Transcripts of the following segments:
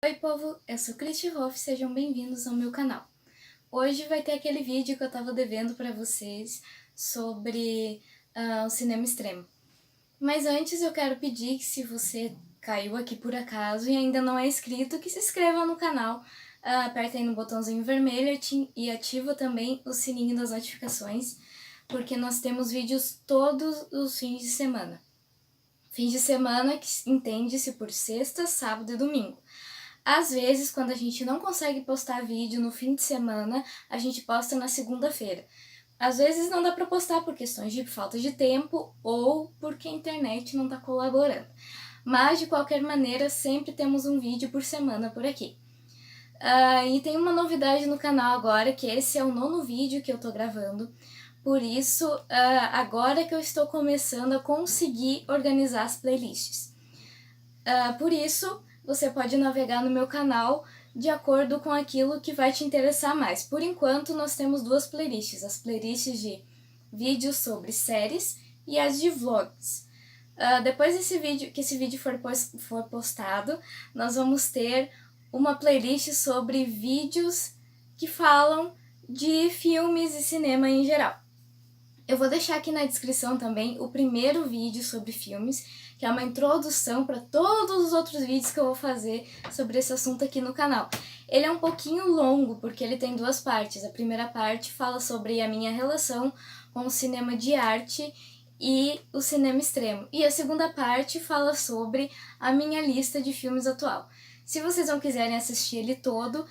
Oi povo, eu sou Cristi Hoff, sejam bem-vindos ao meu canal. Hoje vai ter aquele vídeo que eu tava devendo pra vocês sobre o cinema extremo. Mas antes eu quero pedir que, se você caiu aqui por acaso e ainda não é inscrito, que se inscreva no canal, aperta aí no botãozinho vermelho e ativa também o sininho das notificações, porque nós temos vídeos todos os fins de semana. Fins de semana que entende-se por sexta, sábado e domingo. Às vezes, quando a gente não consegue postar vídeo no fim de semana, a gente posta na segunda-feira. Às vezes não dá para postar por questões de falta de tempo ou porque a internet não está colaborando. Mas, de qualquer maneira, sempre temos um vídeo por semana por aqui. E tem uma novidade no canal agora, que esse é o 9º vídeo que eu tô gravando. Por isso, agora que eu estou começando a conseguir organizar as playlists. Por isso, você pode navegar no meu canal de acordo com aquilo que vai te interessar mais. Por enquanto, nós temos 2 playlists, as playlists de vídeos sobre séries e as de vlogs. Depois que esse vídeo for postado, nós vamos ter uma playlist sobre vídeos que falam de filmes e cinema em geral. Eu vou deixar aqui na descrição também o primeiro vídeo sobre filmes, que é uma introdução para todos os outros vídeos que eu vou fazer sobre esse assunto aqui no canal. Ele é um pouquinho longo, porque ele tem 2 partes. A primeira parte fala sobre a minha relação com o cinema de arte e o cinema extremo. E a segunda parte fala sobre a minha lista de filmes atual. Se vocês não quiserem assistir ele todo,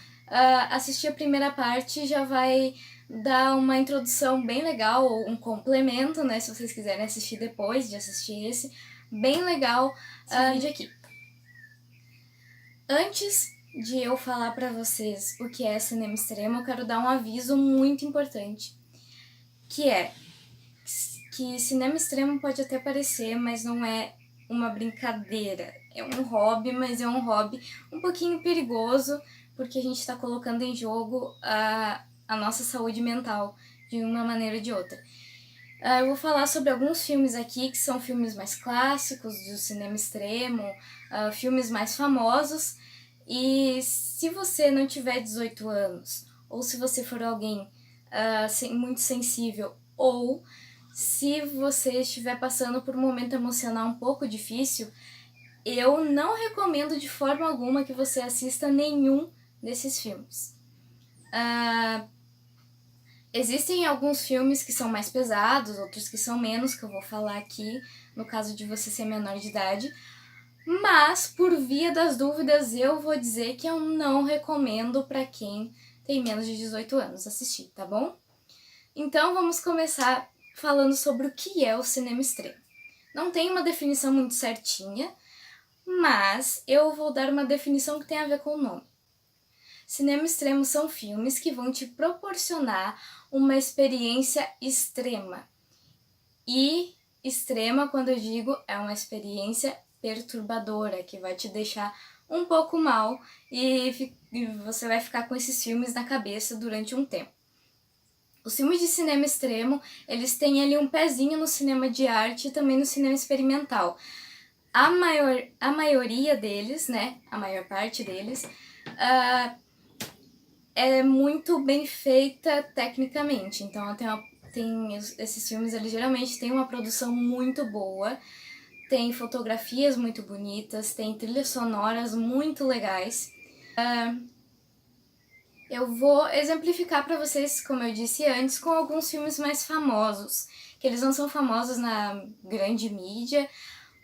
assistir a primeira parte já vai dar uma introdução bem legal, ou um complemento, né, se vocês quiserem assistir depois de assistir esse, bem legal esse vídeo aqui. Antes de eu falar pra vocês o que é cinema extremo, eu quero dar um aviso muito importante, que é que cinema extremo pode até parecer, mas não é uma brincadeira. É um hobby, mas é um hobby um pouquinho perigoso, porque a gente está colocando em jogo a nossa saúde mental de uma maneira ou de outra. Eu vou falar sobre alguns filmes aqui que são filmes mais clássicos do cinema extremo, filmes mais famosos, e se você não tiver 18 anos, ou se você for alguém muito sensível, ou se você estiver passando por um momento emocional um pouco difícil, eu não recomendo de forma alguma que você assista nenhum desses filmes. Existem alguns filmes que são mais pesados, outros que são menos, que eu vou falar aqui, no caso de você ser menor de idade, mas, por via das dúvidas, eu vou dizer que eu não recomendo para quem tem menos de 18 anos assistir, tá bom? Então, vamos começar falando sobre o que é o cinema extremo. Não tem uma definição muito certinha, mas eu vou dar uma definição que tem a ver com o nome. Cinema extremo são filmes que vão te proporcionar uma experiência extrema. E extrema, quando eu digo, é uma experiência perturbadora, que vai te deixar um pouco mal e você vai ficar com esses filmes na cabeça durante um tempo. Os filmes de cinema extremo, eles têm ali um pezinho no cinema de arte e também no cinema experimental. A maioria deles, né, a maior parte deles, é muito bem feita tecnicamente. Então esses filmes, eles geralmente têm uma produção muito boa, tem fotografias muito bonitas, tem trilhas sonoras muito legais. Eu vou exemplificar para vocês, como eu disse antes, com alguns filmes mais famosos, que eles não são famosos na grande mídia,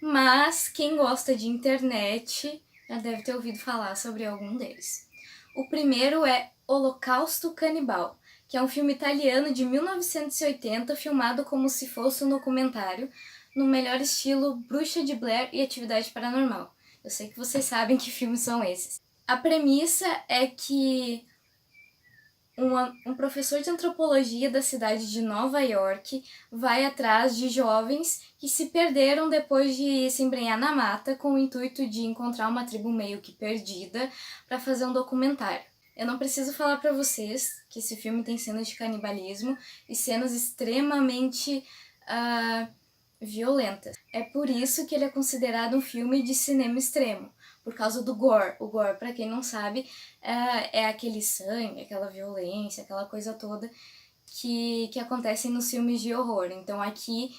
mas quem gosta de internet já deve ter ouvido falar sobre algum deles. O primeiro é Holocausto Canibal, que é um filme italiano de 1980, filmado como se fosse um documentário, no melhor estilo Bruxa de Blair e Atividade Paranormal. Eu sei que vocês sabem que filmes são esses. A premissa é que um professor de antropologia da cidade de Nova York vai atrás de jovens que se perderam depois de se embrenhar na mata com o intuito de encontrar uma tribo meio que perdida para fazer um documentário. Eu não preciso falar para vocês que esse filme tem cenas de canibalismo e cenas extremamente violentas. É por isso que ele é considerado um filme de cinema extremo, por causa do gore. O gore, pra quem não sabe, é aquele sangue, aquela violência, aquela coisa toda que acontece nos filmes de horror. Então aqui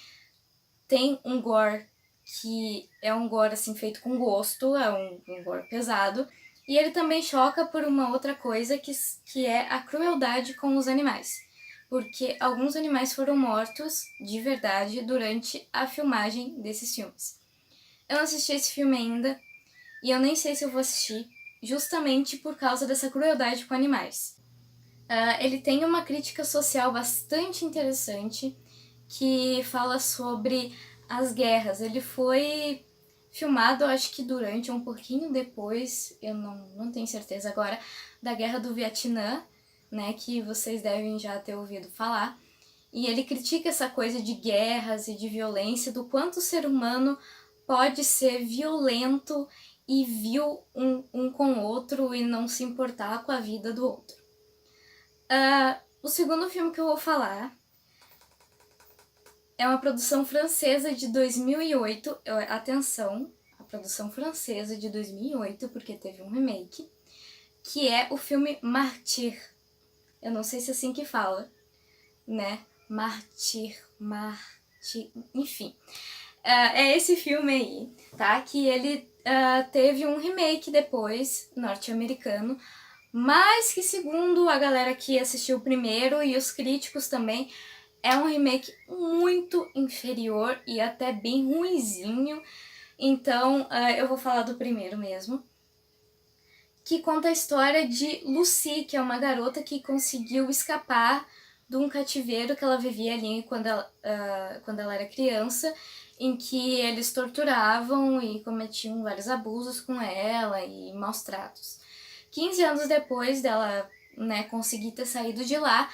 tem um gore que é um gore assim feito com gosto, é um gore pesado. E ele também choca por uma outra coisa que é a crueldade com os animais. Porque alguns animais foram mortos de verdade durante a filmagem desses filmes. Eu não assisti esse filme ainda e eu nem sei se eu vou assistir, justamente por causa dessa crueldade com animais. Ele tem uma crítica social bastante interessante que fala sobre as guerras. Ele foi filmado, acho que durante um pouquinho depois, eu não tenho certeza agora, da Guerra do Vietnã, né, que vocês devem já ter ouvido falar. E ele critica essa coisa de guerras e de violência, do quanto o ser humano pode ser violento e vil um com o outro e não se importar com a vida do outro. O segundo filme que eu vou falar é uma produção francesa de 2008. Atenção, a produção francesa de 2008, porque teve um remake, que é o filme Martyr. Eu não sei se é assim que fala, né? Martyr, enfim. É esse filme aí, tá? Que ele teve um remake depois, norte-americano, mas que, segundo a galera que assistiu o primeiro e os críticos também, é um remake muito inferior e até bem ruinzinho. Então, eu vou falar do primeiro mesmo, que conta a história de Lucy, que é uma garota que conseguiu escapar de um cativeiro que ela vivia ali quando ela era criança, em que eles torturavam e cometiam vários abusos com ela e maus tratos. 15 anos depois dela, né, conseguir ter saído de lá,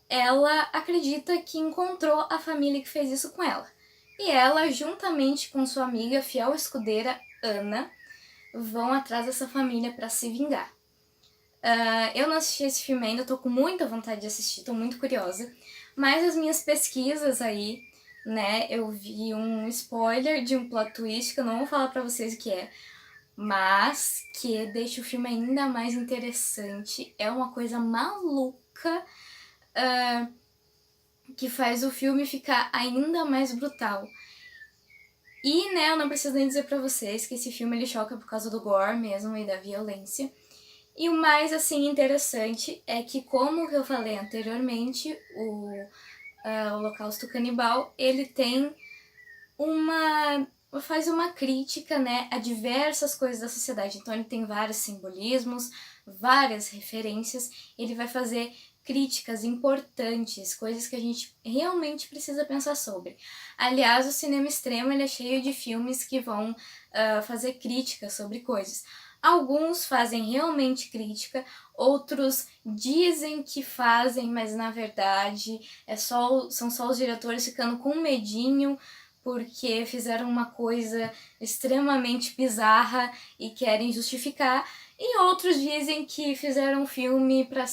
ela acredita que encontrou a família que fez isso com ela. E ela, juntamente com sua amiga fiel escudeira, Ana, vão atrás dessa família para se vingar. Eu não assisti esse filme ainda, tô com muita vontade de assistir, tô muito curiosa. Mas as minhas pesquisas aí, né, eu vi um spoiler de um plot twist que eu não vou falar pra vocês o que é, mas que deixa o filme ainda mais interessante. É uma coisa maluca que faz o filme ficar ainda mais brutal. E, né, eu não preciso nem dizer pra vocês que esse filme ele choca por causa do gore mesmo e da violência. E o mais, assim, interessante é que, como eu falei anteriormente, o Holocausto Canibal, ele tem faz uma crítica, né, a diversas coisas da sociedade. Então ele tem vários simbolismos, várias referências, ele vai fazer críticas importantes, coisas que a gente realmente precisa pensar sobre. Aliás, o cinema extremo ele é cheio de filmes que vão fazer críticas sobre coisas. Alguns fazem realmente crítica, outros dizem que fazem, mas na verdade são só os diretores ficando com medinho porque fizeram uma coisa extremamente bizarra e querem justificar, e outros dizem que fizeram um filme para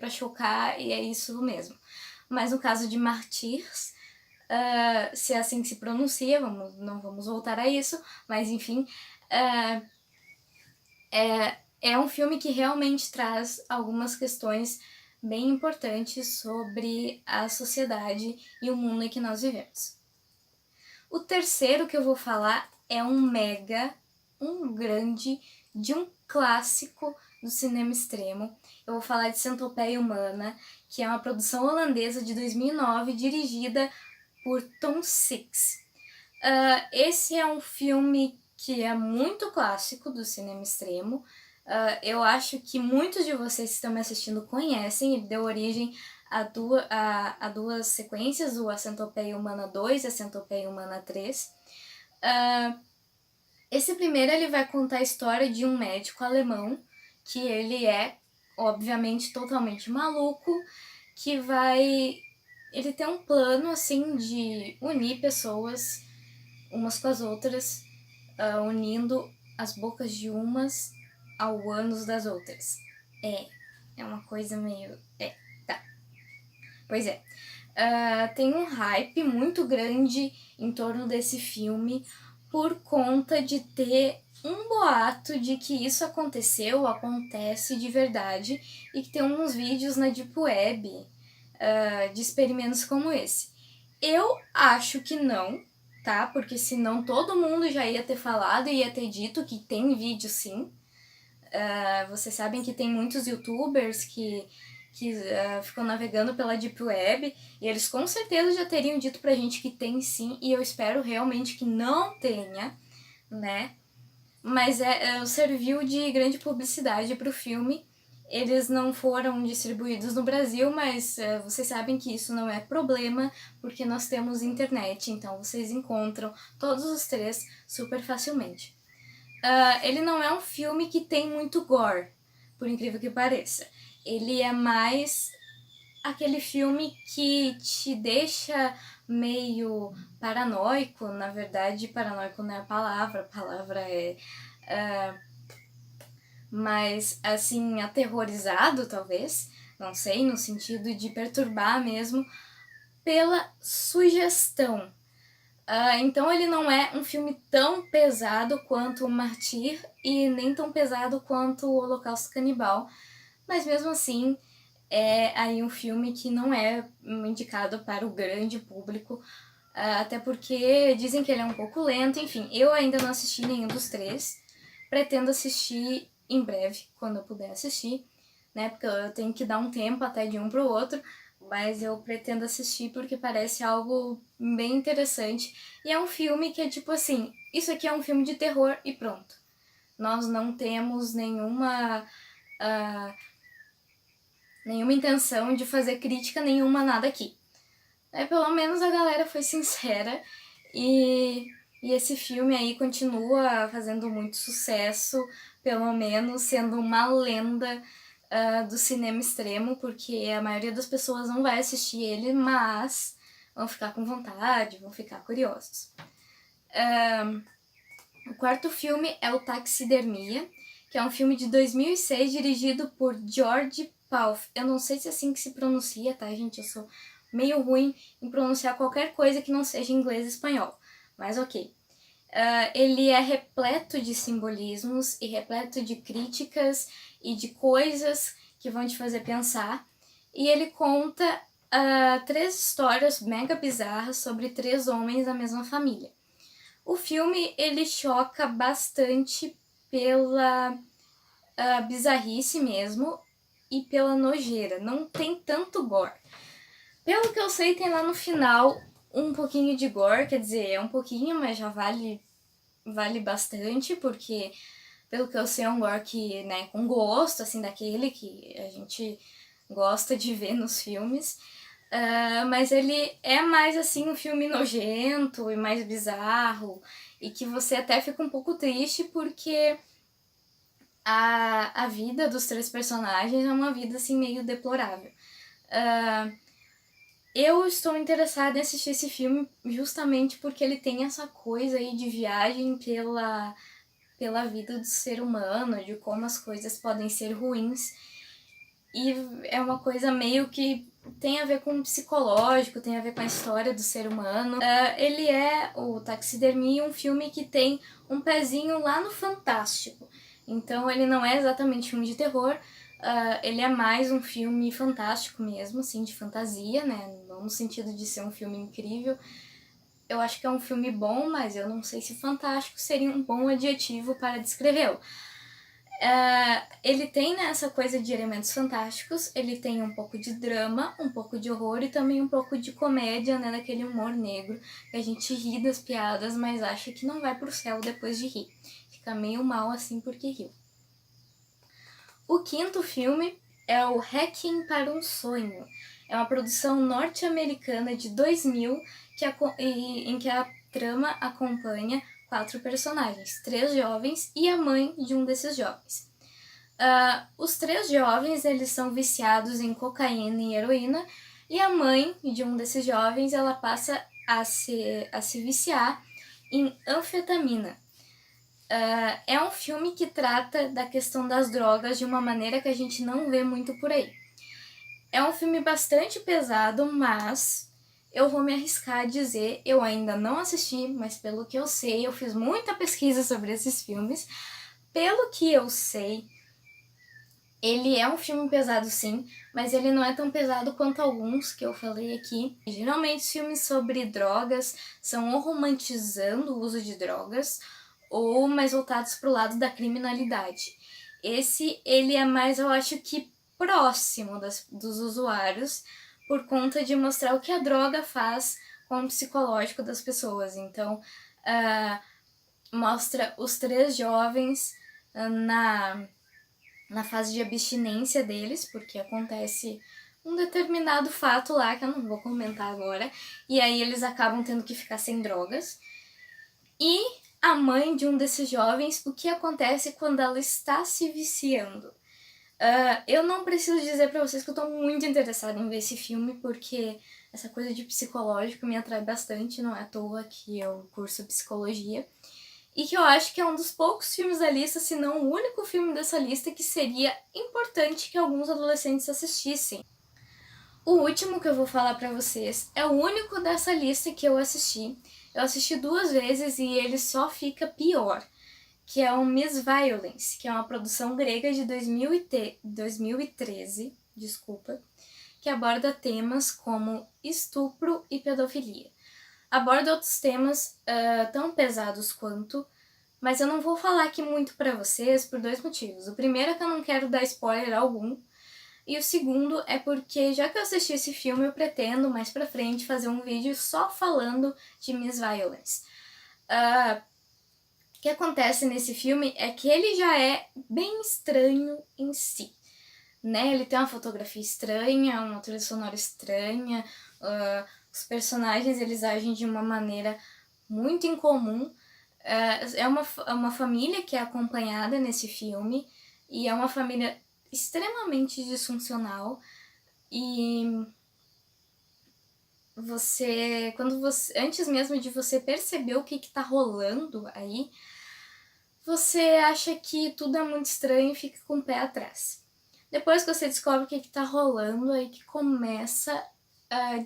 chocar e é isso mesmo. Mas no caso de Martyrs, se é assim que se pronuncia, não vamos voltar a isso, mas enfim, é um filme que realmente traz algumas questões bem importantes sobre a sociedade e o mundo em que nós vivemos. O terceiro que eu vou falar é um grande, de um clássico do cinema extremo. Eu vou falar de Centopeia Humana, que é uma produção holandesa de 2009, dirigida por Tom Six. Esse é um filme que é muito clássico do cinema extremo. Eu acho que muitos de vocês que estão me assistindo conhecem. Ele deu origem a duas sequências, o A Centopeia Humana 2 e A Centopeia Humana 3. Esse primeiro ele vai contar a história de um médico alemão, que ele é, obviamente, totalmente maluco, que ele tem um plano, assim, de unir pessoas umas com as outras, unindo as bocas de umas ao ânus das outras. É uma coisa meio... tá. Pois é. Tem um hype muito grande em torno desse filme, por conta de ter um boato de que isso acontece de verdade, e que tem uns vídeos na Deep Web de experimentos como esse. Eu acho que não, tá? Porque senão todo mundo já ia ter falado e ia ter dito que tem vídeo sim. Vocês sabem que tem muitos youtubers que ficam navegando pela Deep Web, e eles com certeza já teriam dito pra gente que tem sim, e eu espero realmente que não tenha, né? Mas serviu de grande publicidade pro filme. Eles não foram distribuídos no Brasil, mas vocês sabem que isso não é problema, porque nós temos internet, então vocês encontram todos os três super facilmente. Ele não é um filme que tem muito gore, por incrível que pareça. Ele é mais aquele filme que te deixa meio paranoico. Na verdade, paranoico não é a palavra é mais, assim, aterrorizado, talvez, não sei, no sentido de perturbar mesmo, pela sugestão. Então ele não é um filme tão pesado quanto o Martyr e nem tão pesado quanto o Holocausto Canibal, mas mesmo assim é aí um filme que não é indicado para o grande público, até porque dizem que ele é um pouco lento. Enfim, eu ainda não assisti nenhum dos três, pretendo assistir em breve, quando eu puder assistir, né, porque eu tenho que dar um tempo até de um pro outro, mas eu pretendo assistir porque parece algo bem interessante. E é um filme que é tipo assim, isso aqui é um filme de terror e pronto. Nós não temos nenhuma intenção de fazer crítica nenhuma, nada aqui. Pelo menos a galera foi sincera, e esse filme aí continua fazendo muito sucesso, pelo menos sendo uma lenda do cinema extremo, porque a maioria das pessoas não vai assistir ele, mas vão ficar com vontade, vão ficar curiosos. O quarto filme é o Taxidermia, que é um filme de 2006 dirigido por George Pal. Eu não sei se é assim que se pronuncia, tá, gente? Eu sou meio ruim em pronunciar qualquer coisa que não seja inglês e espanhol, mas ok. Ele é repleto de simbolismos e repleto de críticas e de coisas que vão te fazer pensar, e ele conta 3 histórias mega bizarras sobre 3 homens da mesma família. O filme ele choca bastante pela bizarrice mesmo e pela nojeira, não tem tanto gore. Pelo que eu sei, tem lá no final um pouquinho de gore, quer dizer, é um pouquinho, mas já vale bastante, porque pelo que eu sei é um gore que, né, com gosto, assim, daquele que a gente gosta de ver nos filmes. Mas ele é mais, assim, um filme nojento e mais bizarro, e que você até fica um pouco triste, porque a vida dos 3 personagens é uma vida, assim, meio deplorável. Eu estou interessada em assistir esse filme justamente porque ele tem essa coisa aí de viagem pela vida do ser humano, de como as coisas podem ser ruins, e é uma coisa meio que tem a ver com o psicológico, tem a ver com a história do ser humano. Ele é, o Taxidermia, um filme que tem um pezinho lá no fantástico, então ele não é exatamente filme de terror, ele é mais um filme fantástico mesmo, assim, de fantasia, né, não no sentido de ser um filme incrível. Eu acho que é um filme bom, mas eu não sei se fantástico seria um bom adjetivo para descrevê-lo. Ele tem, né, essa coisa de elementos fantásticos, ele tem um pouco de drama, um pouco de horror e também um pouco de comédia, né, daquele humor negro, que a gente ri das piadas, mas acha que não vai pro céu depois de rir. Fica meio mal assim porque riu. O quinto filme é o Hacking para um Sonho. É uma produção norte-americana de 2000 em que a trama acompanha 4 personagens, 3 jovens e a mãe de um desses jovens. Os 3 jovens eles são viciados em cocaína e heroína, e a mãe de um desses jovens ela passa a se viciar em anfetamina. É um filme que trata da questão das drogas de uma maneira que a gente não vê muito por aí. É um filme bastante pesado, mas eu vou me arriscar a dizer, eu ainda não assisti, mas pelo que eu sei, eu fiz muita pesquisa sobre esses filmes. Pelo que eu sei, ele é um filme pesado sim, mas ele não é tão pesado quanto alguns que eu falei aqui. Geralmente os filmes sobre drogas são ou romantizando o uso de drogas ou mais voltados para o lado da criminalidade. Esse, ele é mais, eu acho que, próximo dos usuários, por conta de mostrar o que a droga faz com o psicológico das pessoas. Então, mostra os 3 jovens na fase de abstinência deles, porque acontece um determinado fato lá, que eu não vou comentar agora, e aí eles acabam tendo que ficar sem drogas. E a mãe de um desses jovens, o que acontece quando ela está se viciando. Eu não preciso dizer pra vocês que eu tô muito interessada em ver esse filme, porque essa coisa de psicológico me atrai bastante, não é à toa que eu curso psicologia. E que eu acho que é um dos poucos filmes da lista, se não o único filme dessa lista, que seria importante que alguns adolescentes assistissem. O último que eu vou falar pra vocês é o único dessa lista que eu assisti. Eu assisti 2 vezes e ele só fica pior, que é o Miss Violence, que é uma produção grega de 2013, desculpa, que aborda temas como estupro e pedofilia. Aborda outros temas tão pesados quanto, mas eu não vou falar aqui muito pra vocês por 2 motivos. O primeiro é que eu não quero dar spoiler algum, e o segundo é porque, já que eu assisti esse filme, eu pretendo, mais pra frente, fazer um vídeo só falando de Miss Violence. O que acontece nesse filme é que ele já é bem estranho em si, né? Ele tem uma fotografia estranha, uma trilha sonora estranha, os personagens eles agem de uma maneira muito incomum. É uma família que é acompanhada nesse filme, e é uma família extremamente disfuncional, e antes mesmo de você perceber o que tá rolando aí, você acha que tudo é muito estranho e fica com o pé atrás. Depois que você descobre o que tá rolando, aí que começa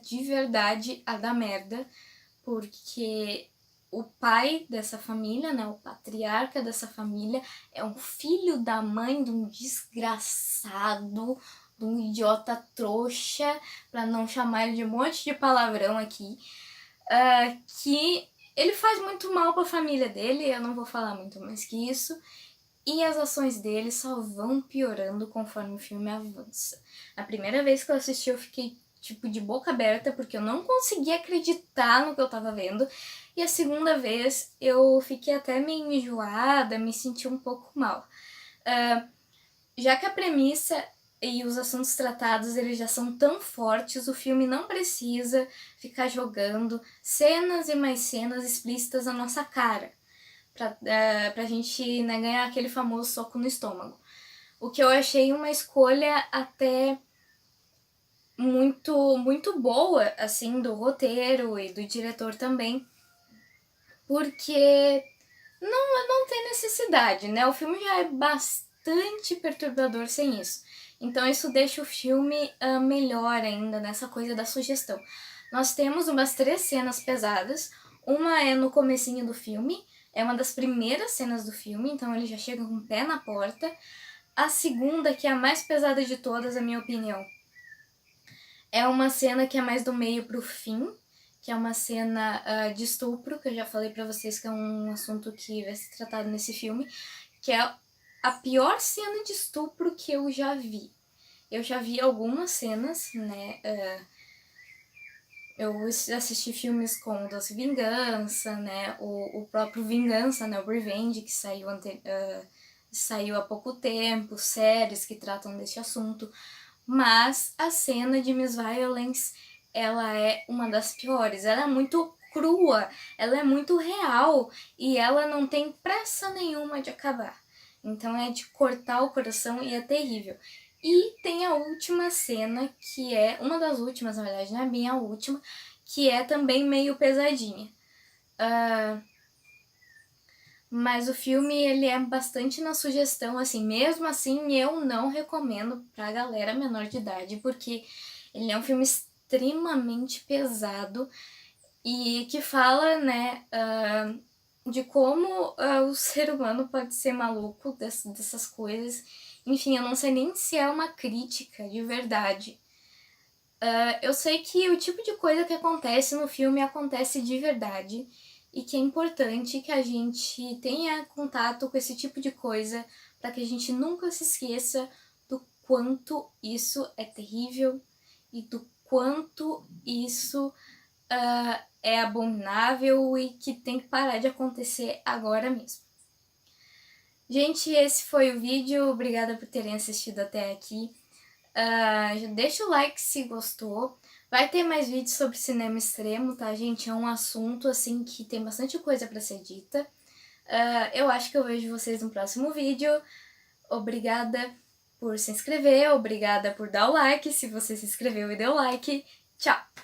de verdade a dar merda, porque o pai dessa família, né, o patriarca dessa família, é um filho da mãe de um desgraçado, de um idiota trouxa, pra não chamar ele de um monte de palavrão aqui, que ele faz muito mal pra família dele, eu não vou falar muito mais que isso, e as ações dele só vão piorando conforme o filme avança. A primeira vez que eu assisti eu fiquei tipo de boca aberta, porque eu não conseguia acreditar no que eu tava vendo, e a segunda vez eu fiquei até meio enjoada, me senti um pouco mal. Já que a premissa e os assuntos tratados eles já são tão fortes, o filme não precisa ficar jogando cenas e mais cenas explícitas na nossa cara, pra gente, né, ganhar aquele famoso soco no estômago. O que eu achei uma escolha até muito boa, assim, do roteiro e do diretor também, porque não tem necessidade, né? O filme já é bastante perturbador sem isso. Então isso deixa o filme melhor ainda nessa coisa da sugestão. Nós temos umas 3 cenas pesadas. Uma é no comecinho do filme, é uma das primeiras cenas do filme, então ele já chega com o pé na porta. A segunda, que é a mais pesada de todas, na minha opinião, é uma cena que é mais do meio pro fim, que é uma cena de estupro, que eu já falei pra vocês que é um assunto que vai ser tratado nesse filme, que é a pior cena de estupro que eu já vi. Eu já vi algumas cenas, né, eu assisti filmes como Doce Vingança, né, o próprio Vingança, né, o Revenge, que saiu há pouco tempo, séries que tratam desse assunto, mas a cena de Miss Violence, ela é uma das piores, ela é muito crua, ela é muito real, e ela não tem pressa nenhuma de acabar. Então é de cortar o coração e é terrível. E tem a última cena, que é uma das últimas, na verdade, não é bem a última, que é também meio pesadinha. Mas o filme, ele é bastante na sugestão, assim, mesmo assim eu não recomendo pra galera menor de idade, porque ele é um filme extremamente pesado e que fala, né, de como o ser humano pode ser maluco dessas coisas. Enfim, eu não sei nem se é uma crítica de verdade. Eu sei que o tipo de coisa que acontece no filme acontece de verdade e que é importante que a gente tenha contato com esse tipo de coisa para que a gente nunca se esqueça do quanto isso é terrível e do quanto isso é abominável e que tem que parar de acontecer agora mesmo. Gente, esse foi o vídeo. Obrigada por terem assistido até aqui. Deixa o like se gostou. Vai ter mais vídeos sobre cinema extremo, tá, gente? É um assunto, assim, que tem bastante coisa pra ser dita. Eu acho que eu vejo vocês no próximo vídeo. Obrigada por se inscrever, obrigada por dar o like, se você se inscreveu e deu like. Tchau!